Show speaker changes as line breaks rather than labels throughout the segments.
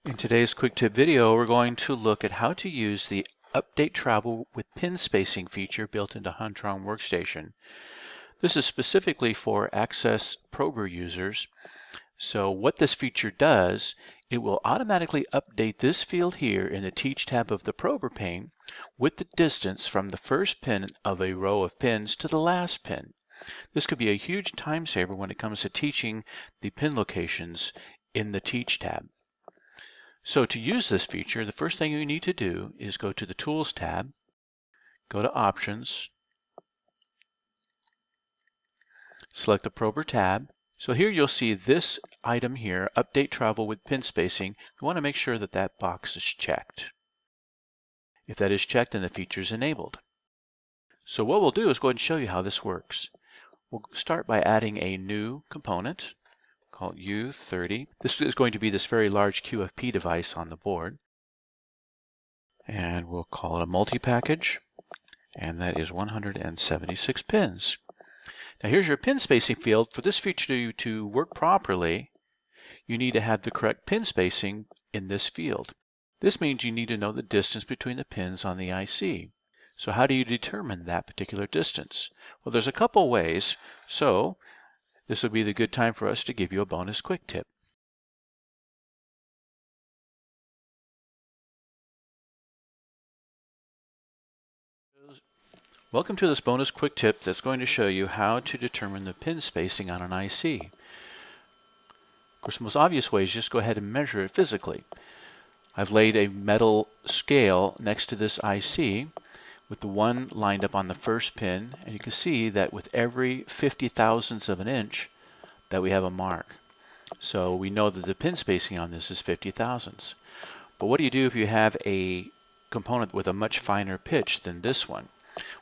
In today's quick tip video, we're going to look at how to use the Update Travel with Pin Spacing feature built into Huntron Workstation. This is specifically for Access Prober users. So what this feature does, it will automatically update this field here in the Teach tab of the Prober pane with the distance from the first pin of a row of pins to the last pin. This could be a huge time saver when it comes to teaching the pin locations in the Teach tab. So to use this feature, the first thing you need to do is go to the Tools tab, go to Options, select the Prober tab. So here you'll see this item here, Update Travel with Pin Spacing. You want to make sure that that box is checked. If that is checked, then the feature is enabled. So what we'll do is go ahead and show you how this works. We'll start by adding a new component called U30. This is going to be this very large QFP device on the board. And we'll call it a multi-package, and that is 176 pins. Now here's your pin spacing field. For this feature to work properly, you need to have the correct pin spacing in this field. This means you need to know the distance between the pins on the IC. So how do you determine that particular distance? Well, there's a couple ways. So this will be the good time for us to give you a bonus quick tip. Welcome to this bonus quick tip that's going to show you how to determine the pin spacing on an IC. Of course, the most obvious way is just go ahead and measure it physically. I've laid a metal scale next to this IC with the one lined up on the first pin, and you can see that with every 50 thousandths of an inch that we have a mark. So we know that the pin spacing on this is 50 thousandths. But what do you do if you have a component with a much finer pitch than this one?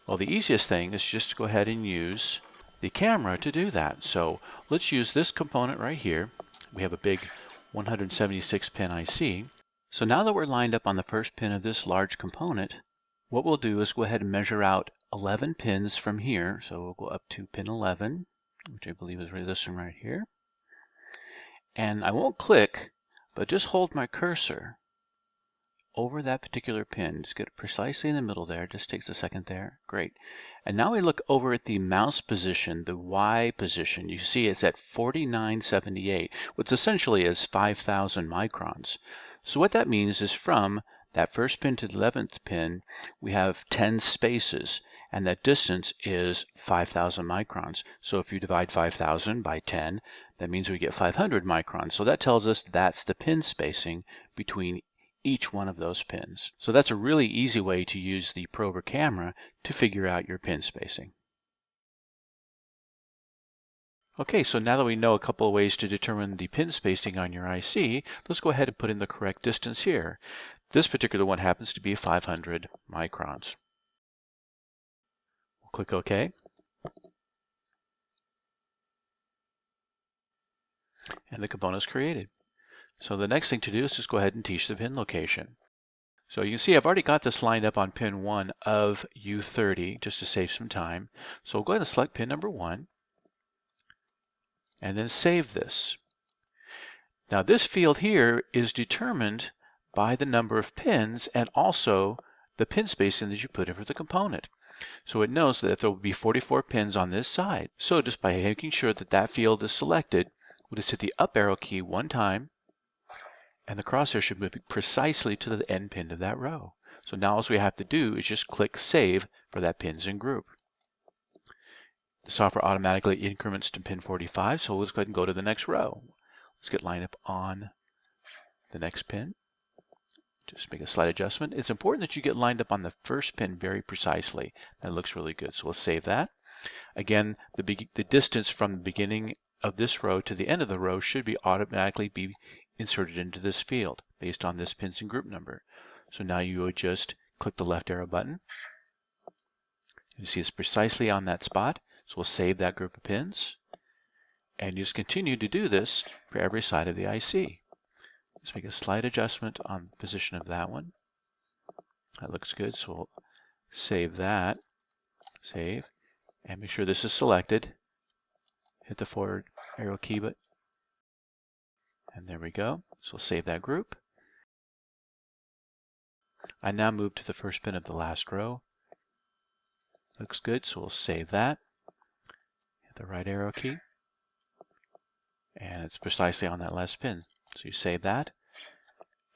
Well, the easiest thing is just to go ahead and use the camera to do that. So let's use this component right here. We have a big 176 pin IC. So now that we're lined up on the first pin of this large component, what we'll do is go ahead and measure out 11 pins from here. So we'll go up to pin 11, which I believe is this one right here. And I won't click, but just hold my cursor over that particular pin. Just get it precisely in the middle there. Just takes a second there. Great. And now we look over at the mouse position, the Y position. You see it's at 4978, which essentially is 5,000 microns. So what that means is from that first pin to the 11th pin, we have 10 spaces, and that distance is 5,000 microns. So if you divide 5,000 by 10, that means we get 500 microns. So that tells us that's the pin spacing between each one of those pins. So that's a really easy way to use the Prober camera to figure out your pin spacing. Okay, so now that we know a couple of ways to determine the pin spacing on your IC, let's go ahead and put in the correct distance here. This particular one happens to be 500 microns. We'll click OK. And the component is created. So the next thing to do is just go ahead and teach the pin location. So you can see I've already got this lined up on pin 1 of U30 just to save some time. So we'll go ahead and select pin number 1 and then save this. Now this field here is determined by the number of pins and also the pin spacing that you put in for the component. So it knows that there will be 44 pins on this side. So just by making sure that that field is selected, we'll just hit the up arrow key one time, and the crosshair should move precisely to the end pin of that row. So now all we have to do is just click Save for that pins and group. The software automatically increments to pin 45, so let's go ahead and go to the next row. Let's get lined up on the next pin. Just make a slight adjustment. It's important that you get lined up on the first pin very precisely. That looks really good, so we'll save that. Again, the distance from the beginning of this row to the end of the row should be automatically be inserted into this field based on this pins and group number. So now you would just click the left arrow button. You see it's precisely on that spot. So we'll save that group of pins and just continue to do this for every side of the IC. Let's make a slight adjustment on the position of that one. That looks good, so we'll save that, save, and make sure this is selected. Hit the forward arrow key button, and there we go. So we'll save that group. I now move to the first pin of the last row. Looks good, so we'll save that. Hit the right arrow key. And it's precisely on that last pin. So you save that,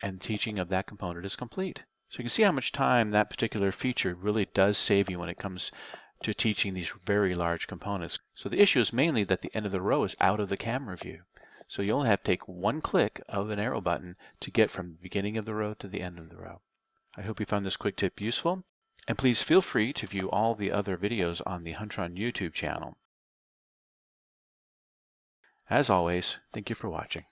and teaching of that component is complete. So you can see how much time that particular feature really does save you when it comes to teaching these very large components. So the issue is mainly that the end of the row is out of the camera view. So you only have to take one click of an arrow button to get from the beginning of the row to the end of the row. I hope you found this quick tip useful, and please feel free to view all the other videos on the Huntron YouTube channel. As always, thank you for watching.